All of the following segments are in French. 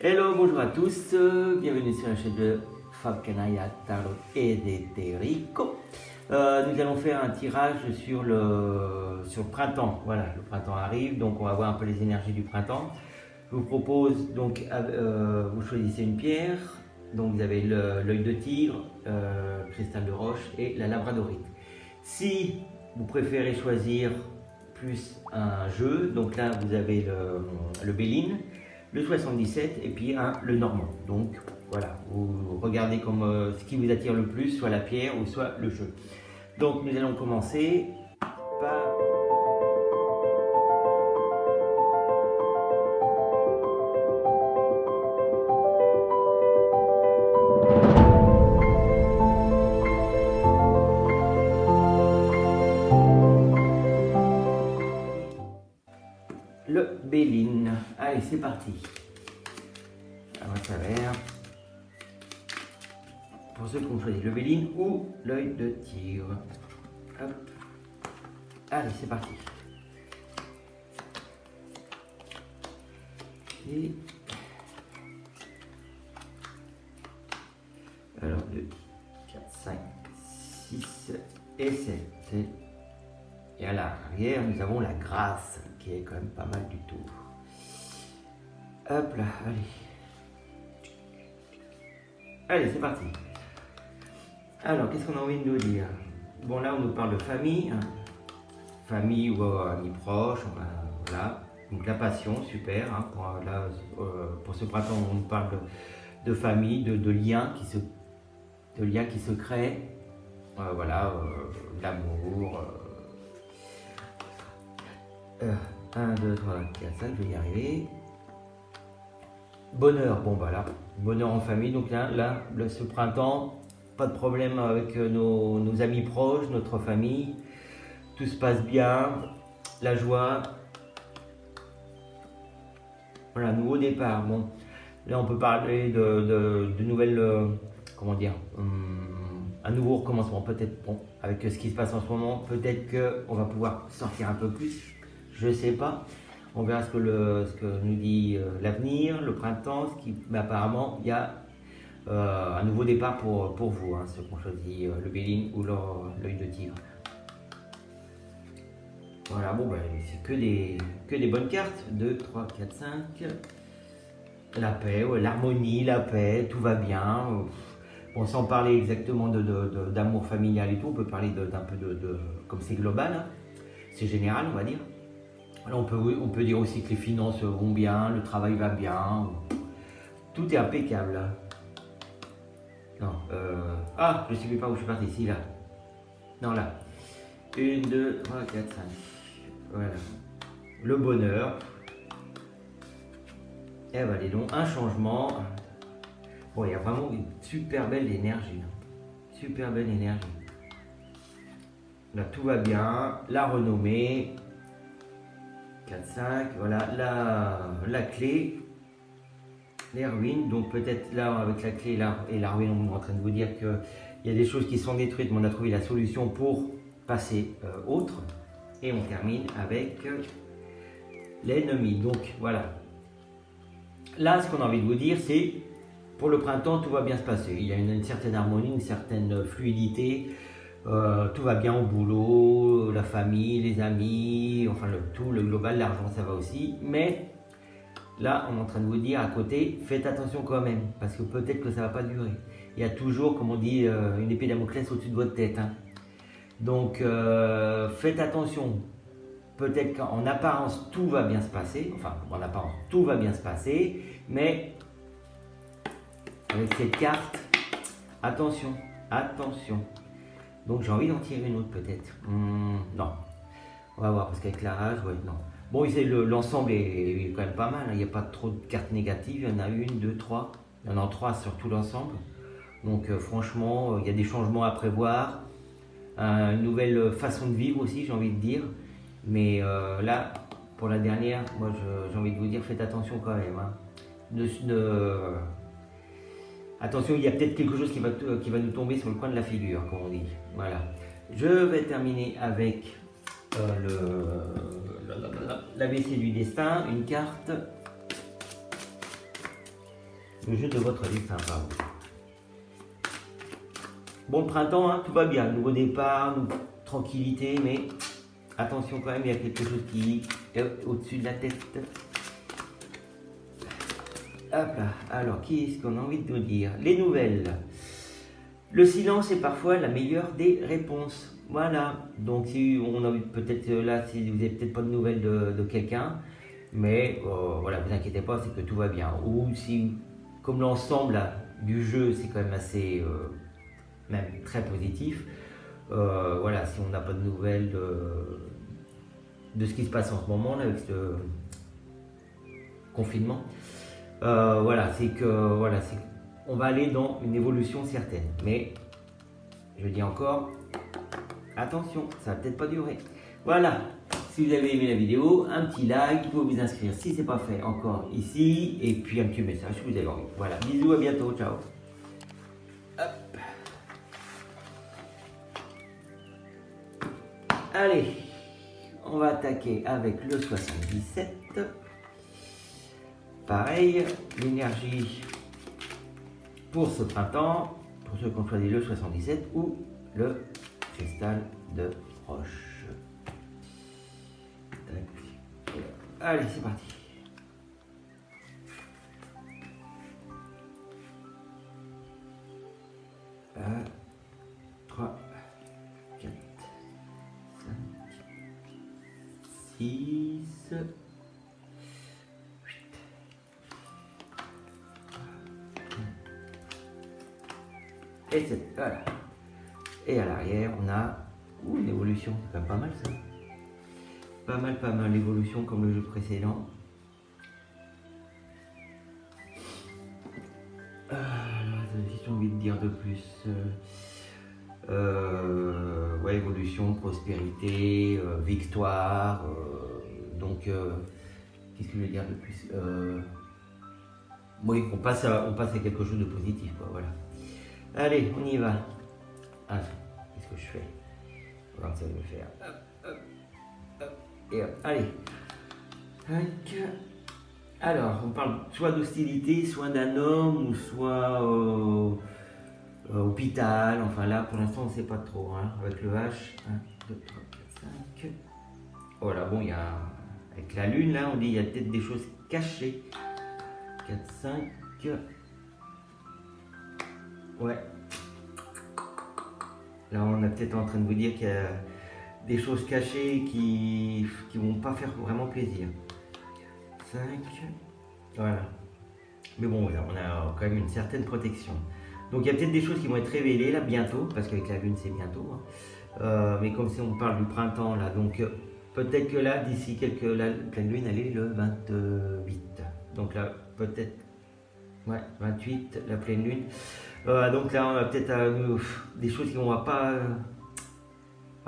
Hello, bonjour à tous, bienvenue sur la chaîne de Fab Canaya Tarot Esoterico. Nous allons faire un tirage sur le printemps. Voilà, le printemps arrive, donc on va voir un peu les énergies du printemps. Je vous propose donc, vous choisissez une pierre. Donc vous avez l'œil de tigre, cristal de roche et la labradorite. Si vous préférez choisir plus un jeu, donc là vous avez le Béline, le 77 et puis le normand. Donc voilà, vous regardez comme ce qui vous attire le plus, soit la pierre ou soit le jeu. Donc nous allons commencer par... le Béline. Allez, c'est parti. À votre travers. Pour ceux qui ont choisi le Béline ou l'œil de tigre. Hop. Allez, c'est parti. Et... alors, 2, 4, 5, 6 et 7. Et à l'arrière, nous avons la grâce, qui est quand même pas mal du tout. Hop là, allez. Allez, c'est parti. Alors, qu'est-ce qu'on a envie de nous dire? Bon, là, on nous parle de famille. Hein. Famille ou amis proches, enfin, voilà. Donc, la passion, super. Hein, pour ce printemps, on nous parle de famille, de liens qui se créent. Voilà, l'amour. 1, 2, 3, 4, 5, je vais y arriver. Bonheur, bon voilà, bonheur en famille. Donc là ce printemps, pas de problème avec nos amis proches, notre famille. Tout se passe bien, la joie. Voilà, nouveau départ. Bon, là on peut parler de nouvelles, comment dire, un nouveau recommencement. Peut-être, bon, avec ce qui se passe en ce moment, peut-être qu'on va pouvoir sortir un peu plus. Je sais pas, on verra ce que nous dit l'avenir, le printemps, mais apparemment il y a un nouveau départ pour vous, hein, ceux qui ont choisi le Béline ou l'œil de tigre. Voilà, bon ben c'est que des bonnes cartes, 2, 3, 4, 5, la paix, ouais, l'harmonie, la paix, tout va bien. Bon, sans parler exactement d'amour familial et tout, on peut parler d'un peu comme c'est global, hein, c'est général on va dire. Alors on peut dire aussi que les finances vont bien, le travail va bien, tout est impeccable. Non, ah, je ne sais pas où je suis parti, ici, là. Non, là. 1, 2, 3, 4, 5. Voilà. Le bonheur. Et ben, allez donc, un changement. Bon, il y a vraiment une super belle énergie. Super belle énergie. Là, tout va bien. La renommée. 4, 5, voilà, la clé, les ruines. Donc peut-être là, avec la clé et la ruine, on est en train de vous dire qu'il y a des choses qui sont détruites, mais on a trouvé la solution pour passer autre. Et on termine avec l'ennemi. Donc voilà. Là, ce qu'on a envie de vous dire, c'est pour le printemps, tout va bien se passer. Il y a une certaine harmonie, une certaine fluidité. Tout va bien au boulot, la famille, les amis, enfin le global, l'argent ça va aussi. Mais là, on est en train de vous dire à côté, faites attention quand même, parce que peut-être que ça ne va pas durer. Il y a toujours, comme on dit, une épée Damoclès au-dessus de votre tête. Hein. Donc, faites attention. Peut-être qu'en apparence, tout va bien se passer. Enfin, en apparence, tout va bien se passer. Mais, avec cette carte, attention, attention. Donc j'ai envie d'en tirer une autre peut-être. Non, on va voir parce qu'éclairage, ouais, non. Bon, l'ensemble est quand même pas mal, hein. Il n'y a pas trop de cartes négatives, il y en a 1, 2, 3. Il y en a 3 sur tout l'ensemble. Donc franchement, il y a des changements à prévoir. Une nouvelle façon de vivre aussi, j'ai envie de dire. Mais là, pour la dernière, moi j'ai envie de vous dire, faites attention quand même. Hein. Attention, il y a peut-être quelque chose qui va nous tomber sur le coin de la figure, comme on dit. Voilà. Je vais terminer avec l'ABC du destin, une carte le jeu de votre destin, pardon. Bon, le printemps, hein, tout va bien, nouveau départ, tranquillité, mais attention quand même, il y a quelque chose qui est au-dessus de la tête. Hop là, alors qu'est-ce qu'on a envie de nous dire? Les nouvelles. Le silence est parfois la meilleure des réponses. Voilà, donc si on a peut-être là, si vous n'avez peut-être pas de nouvelles de quelqu'un, mais voilà, vous inquiétez pas, c'est que tout va bien. Ou si, comme l'ensemble du jeu, c'est quand même assez, même très positif, voilà, si on n'a pas de nouvelles de ce qui se passe en ce moment là, avec ce confinement, voilà, c'est que voilà, on va aller dans une évolution certaine. Mais je dis encore, attention, ça va peut-être pas durer. Voilà, si vous avez aimé la vidéo, un petit like, vous pouvez vous inscrire si ce n'est pas fait encore ici, et puis un petit message si vous avez envie. Voilà, bisous, à bientôt, ciao. Hop. Allez, on va attaquer avec le 77. Pareil, l'énergie pour ce printemps, pour ceux qui ont choisi le 77 ou le cristal de roche. Allez, c'est parti. Un, 3, 4, 5, 6, 8 et 7. Voilà. Et à l'arrière, on a une évolution. C'est quand même pas mal ça. Pas mal l'évolution comme le jeu précédent. Si j'ai envie de dire de plus. Ouais, évolution, prospérité, victoire. Donc, qu'est-ce que je veux dire de plus? Oui, on passe à quelque chose de positif, quoi, voilà. Allez, on y va. Ah, qu'est-ce que je fais? On va voir si ça va me faire. Hop, hop, hop, et hop. Allez. Tac. Alors, on parle soit d'hostilité, soit d'un homme, ou soit hôpital. Enfin là, pour l'instant, on ne sait pas trop. Hein, avec le H. 1, 2, 3, 4, 5. Voilà, bon, il y a. Avec la lune, là, on dit il y a peut-être des choses cachées. 4, 5. Ouais. Là, on est peut-être en train de vous dire qu'il y a des choses cachées qui vont pas faire vraiment plaisir. 5. Voilà. Mais bon, voilà, on a quand même une certaine protection. Donc, il y a peut-être des choses qui vont être révélées là bientôt, parce qu'avec la lune, c'est bientôt. Hein. Mais comme si on parle du printemps là, donc peut-être que là, d'ici la pleine lune, elle est le 28. Donc là, peut-être. Ouais, 28, la pleine lune. Donc là, on a peut-être des choses qu'on va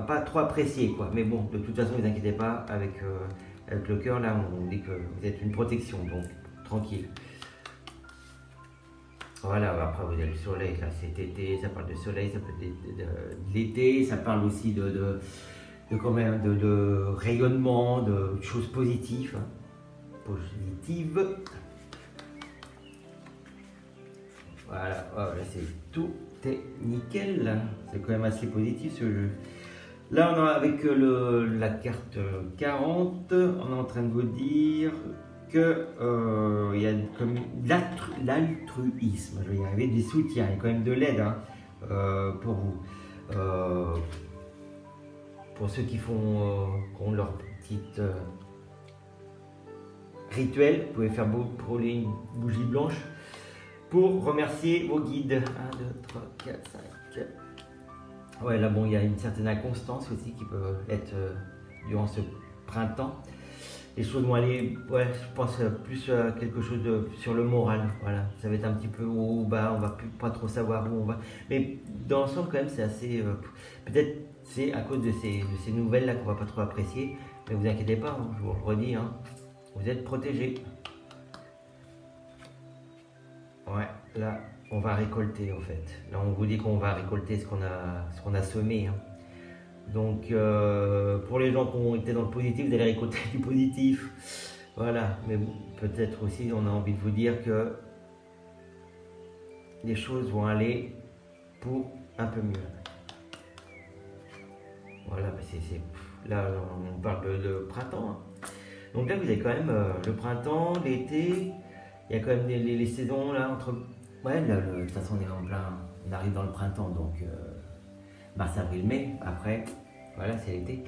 pas trop apprécier, quoi. Mais bon, de toute façon, ne vous inquiétez pas, avec le cœur, là, on dit que vous êtes une protection, donc tranquille. Voilà, après vous avez le soleil, là, c'est été, ça parle de soleil, ça parle de l'été, ça parle aussi de rayonnement, de choses positives. Positives. Voilà, oh, là tout est nickel, c'est quand même assez positif ce jeu. Là on a avec la carte 40, on est en train de vous dire que il y a comme l'altruisme, je vais y arriver, du soutien, il y a quand même de l'aide hein, pour vous. Pour ceux qui ont leur petite rituel, vous pouvez faire brûler une bougie blanche pour remercier vos guides. 1, 2, 3, 4, 5. Ouais, là, bon, il y a une certaine inconstance aussi qui peut être durant ce printemps. Les choses vont aller, ouais, je pense plus quelque chose sur le moral. Voilà, ça va être un petit peu haut ou bas, on va pas trop savoir où on va. Mais dans l'ensemble, quand même, c'est assez. Peut-être c'est à cause de ces nouvelles-là qu'on va pas trop apprécier. Mais vous inquiétez pas, hein, je vous le redis, hein, vous êtes protégés. Ouais, là, on va récolter en fait. Là, on vous dit qu'on va récolter ce qu'on a semé. Hein. Donc, pour les gens qui ont été dans le positif, vous allez récolter du positif. Voilà, mais peut-être aussi, on a envie de vous dire que les choses vont aller pour un peu mieux. Voilà, là on parle de printemps. Hein. Donc là vous avez quand même le printemps, l'été, il y a quand même les saisons là entre. Ouais, là, de toute façon on est en plein, on arrive dans le printemps, donc mars, avril, mai, après, voilà c'est l'été.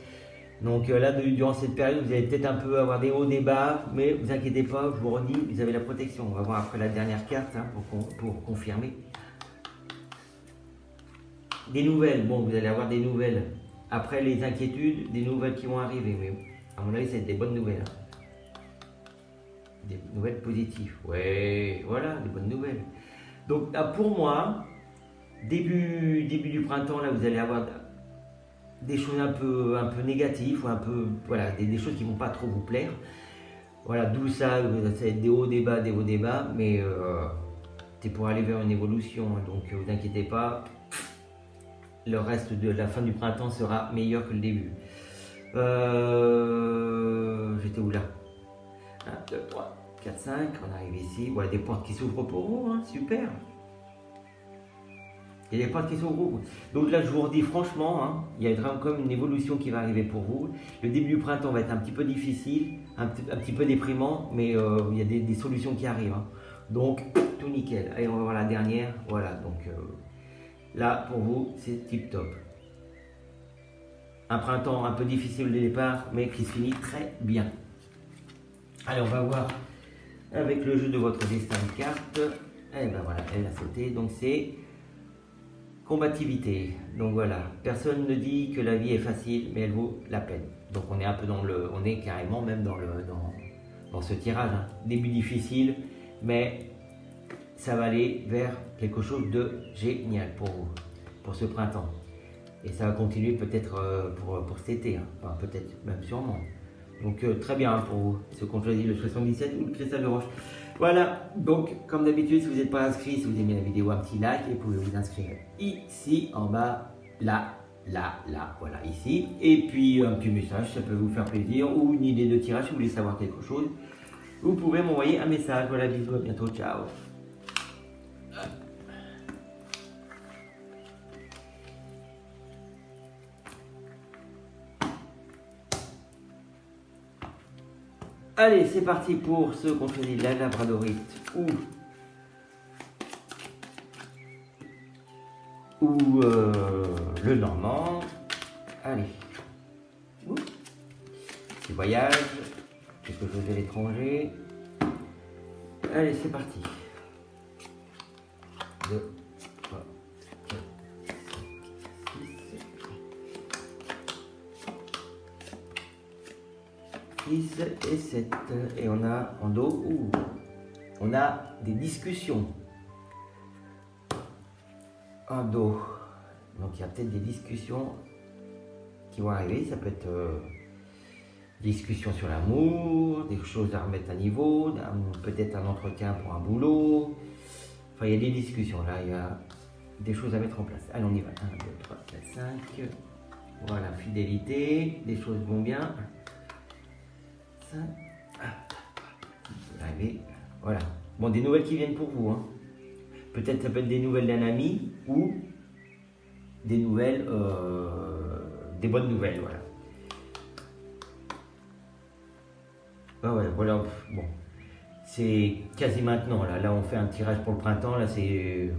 Donc là, durant cette période, vous allez peut-être un peu avoir des hauts, des bas, mais vous inquiétez pas, je vous redis, vous avez la protection. On va voir après la dernière carte hein, pour confirmer. Des nouvelles, bon, vous allez avoir des nouvelles. Après les inquiétudes, des nouvelles qui vont arriver. Mais à mon avis, c'est des bonnes nouvelles. Hein. Des nouvelles positives. Ouais, voilà, des bonnes nouvelles. Donc là, pour moi, début du printemps, là, vous allez avoir des choses un peu négatives, ou un peu, voilà, des choses qui vont pas trop vous plaire. Voilà, d'où ça va être des hauts, des bas, mais c'est pour aller vers une évolution, hein, donc vous inquiétez pas, le reste de la fin du printemps sera meilleur que le début. J'étais où là 1, 2, 3, 4, 5, on arrive ici, voilà, des portes qui s'ouvrent pour vous, hein, super. Il y a des portes qui s'ouvrent. Donc là, je vous redis franchement, hein, il y a vraiment comme une évolution qui va arriver pour vous. Le début du printemps va être un petit peu difficile, un petit peu déprimant, mais il y a des solutions qui arrivent. Hein. Donc, tout nickel. Allez, on va voir la dernière. Voilà, donc là, pour vous, c'est tip top. Un printemps un peu difficile au départ, mais qui se finit très bien. Allez, on va voir avec le jeu de votre destin de carte. Et ben voilà, elle a sauté. Donc c'est combativité. Donc voilà, personne ne dit que la vie est facile, mais elle vaut la peine. Donc on est un peu on est carrément même dans ce tirage. Hein. Début difficile, mais ça va aller vers quelque chose de génial pour vous, pour ce printemps. Et ça va continuer peut-être pour cet été, hein. Enfin, peut-être même sûrement. Donc très bien pour vous, ceux qui ont choisi le 77 ou le cristal de roche. Voilà, donc comme d'habitude, si vous n'êtes pas inscrit, si vous aimez la vidéo, un petit like et vous pouvez vous inscrire ici en bas, là, voilà, ici. Et puis un petit message, ça peut vous faire plaisir, ou une idée de tirage si vous voulez savoir quelque chose. Vous pouvez m'envoyer un message. Voilà, bisous, à bientôt, ciao. Allez, c'est parti pour ceux qu'on choisit la labradorite ou le normand. Allez. Petit voyage, quelque chose de l'étranger. Allez, c'est parti. 2, 3, 4, 5, 6 et 7. Et on a en dos, on a des discussions. En dos. Donc il y a peut-être des discussions qui vont arriver. Ça peut être discussion sur l'amour, des choses à remettre à niveau, peut-être un entretien pour un boulot. Enfin, il y a des discussions là, il y a des choses à mettre en place. Allez, on y va. 1, 2, 3, 4, 5. Voilà, fidélité, des choses vont bien. 5. Arrivé. Voilà. Bon, des nouvelles qui viennent pour vous. Hein. Peut-être ça peut être des nouvelles d'un ami ou des nouvelles, des bonnes nouvelles, voilà. Ah ouais, voilà, bon. C'est quasi maintenant, là. Là, on fait un tirage pour le printemps, là, c'est...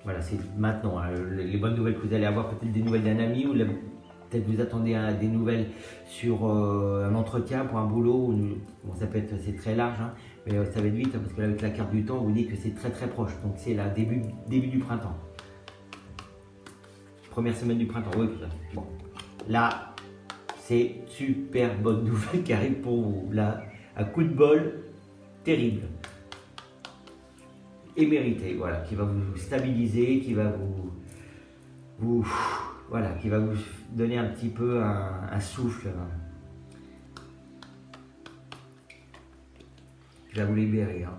Voilà, c'est maintenant. Hein. Les bonnes nouvelles que vous allez avoir, peut-être des nouvelles d'un ami ou peut-être vous attendez des nouvelles sur un entretien pour un boulot. Bon, ça peut être, c'est très large, hein, mais ça va être vite, hein, parce que là, avec la carte du temps, on vous dit que c'est très très proche. Donc, c'est le début du printemps. Première semaine du printemps, oui, tout ça. Bon, là, c'est super bonne nouvelle qui arrive pour vous. Là, un coup de bol terrible. Et mérité, voilà, qui va vous stabiliser, qui va voilà, qui va vous donner un petit peu un souffle, qui va vous libérer. Hein.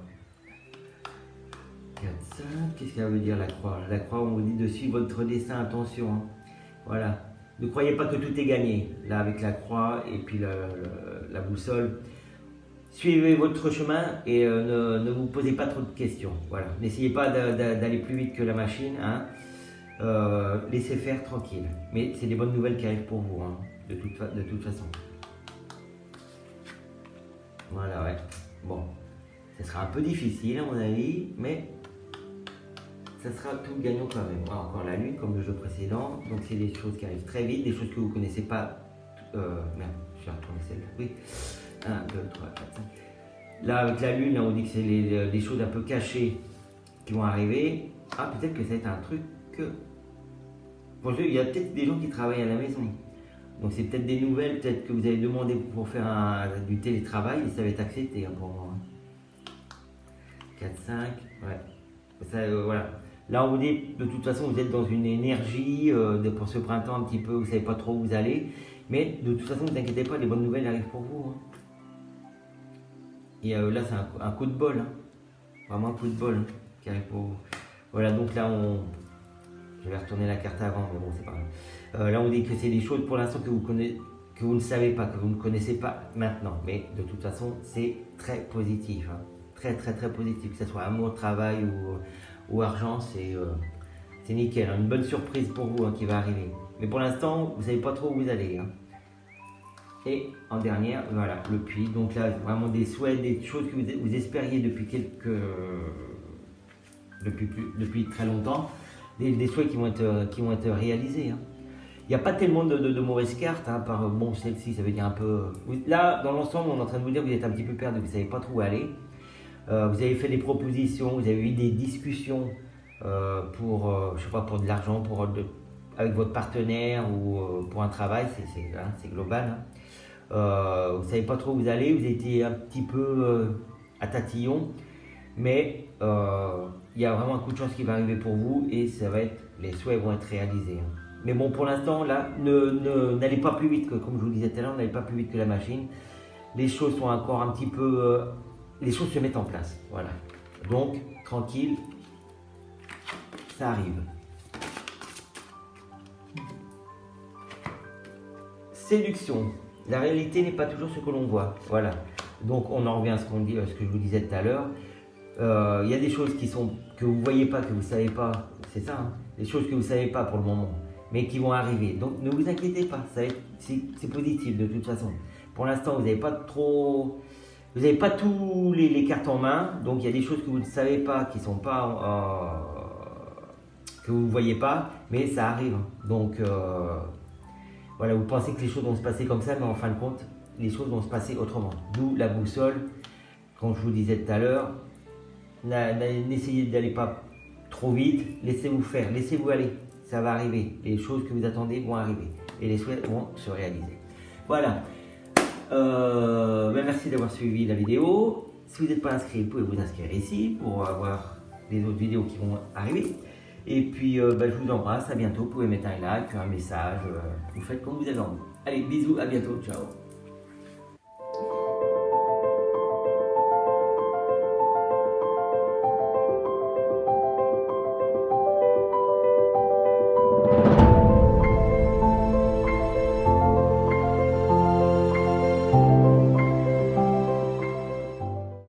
4, 5, qu'est-ce qu'elle veut dire la croix? La croix, on vous dit de suivre votre destin, attention. Hein. Voilà, ne croyez pas que tout est gagné. Là, avec la croix et puis la boussole, suivez votre chemin et ne vous posez pas trop de questions. Voilà. N'essayez pas d'aller plus vite que la machine. Hein. Laissez faire tranquille. Mais c'est des bonnes nouvelles qui arrivent pour vous, hein, de toute façon. Voilà, ouais. Bon, ce sera un peu difficile à mon avis, mais ça sera tout gagnant quand même. Voilà, encore la lune comme le jeu précédent. Donc c'est des choses qui arrivent très vite, des choses que vous ne connaissez pas. Merde, je vais retourner celle-là. Oui. 1, 2, 3, 4, 5. Là, avec la lune, là, on dit que c'est des choses un peu cachées qui vont arriver. Ah, peut-être que ça va être un truc que... Bon, il y a peut-être des gens qui travaillent à la maison. Donc c'est peut-être des nouvelles, peut-être que vous avez demandé pour faire du télétravail et ça va être accepté, hein, pour moi. 4, 5, ouais. Ça, voilà. Là, on vous dit, de toute façon, vous êtes dans une énergie pour ce printemps un petit peu, vous ne savez pas trop où vous allez. Mais de toute façon, ne vous inquiétez pas, les bonnes nouvelles arrivent pour vous. Hein. Et là, c'est un coup de bol. Hein. Vraiment un coup de bol, hein, qui arrive pour vous. Voilà, donc là, je vais retourner la carte avant, mais bon, c'est pas grave. Là, on dit que c'est des choses pour l'instant que vous ne savez pas, que vous ne connaissez pas maintenant. Mais de toute façon, c'est très positif. Hein. Très, très, très positif. Que ce soit amour, travail ou argent, c'est nickel. Hein. Une bonne surprise pour vous, hein, qui va arriver. Mais pour l'instant, vous ne savez pas trop où vous allez. Hein. Et en dernière, voilà, le puits. Donc là, vraiment des souhaits, des choses que vous espériez depuis très longtemps. Des souhaits qui vont être réalisés. Hein. Il n'y a pas tellement de mauvaises cartes, hein, bon, celle-ci, ça veut dire un peu... Là, dans l'ensemble, on est en train de vous dire que vous êtes un petit peu perdu, vous ne savez pas trop où aller. Vous avez fait des propositions, vous avez eu des discussions je sais pas, pour de l'argent, avec votre partenaire ou pour un travail, c'est global. Hein. Vous ne savez pas trop où vous allez, vous étiez un petit peu à tatillon, mais il y a vraiment un coup de chance qui va arriver pour vous et les souhaits vont être réalisés. Hein. Mais bon, pour l'instant, là, n'allez pas plus vite comme je vous disais tout à l'heure, n'allez pas plus vite que la machine. Les choses sont encore un petit peu... les choses se mettent en place, voilà. Donc, tranquille, ça arrive. Séduction. La réalité n'est pas toujours ce que l'on voit, voilà. Donc, on en revient à ce que je vous disais tout à l'heure. Il y a des choses que vous ne voyez pas, que vous ne savez pas, c'est ça, hein, des choses que vous ne savez pas pour le moment, mais qui vont arriver. Donc ne vous inquiétez pas, c'est positif de toute façon. Pour l'instant, vous n'avez pas tous les cartes en main, donc il y a des choses que vous ne savez pas, qui sont pas, que vous ne voyez pas, mais ça arrive. Donc voilà, vous pensez que les choses vont se passer comme ça, mais en fin de compte, les choses vont se passer autrement. D'où la boussole, comme je vous disais tout à l'heure. N'essayez d'aller pas trop vite, laissez-vous faire, laissez-vous aller, ça va arriver, les choses que vous attendez vont arriver et les souhaits vont se réaliser. Voilà, merci d'avoir suivi la vidéo. Si vous n'êtes pas inscrit, vous pouvez vous inscrire ici pour avoir les autres vidéos qui vont arriver. Et puis je vous embrasse, à bientôt, vous pouvez mettre un like, un message, vous faites comme vous avez envie. Allez, bisous, à bientôt, ciao.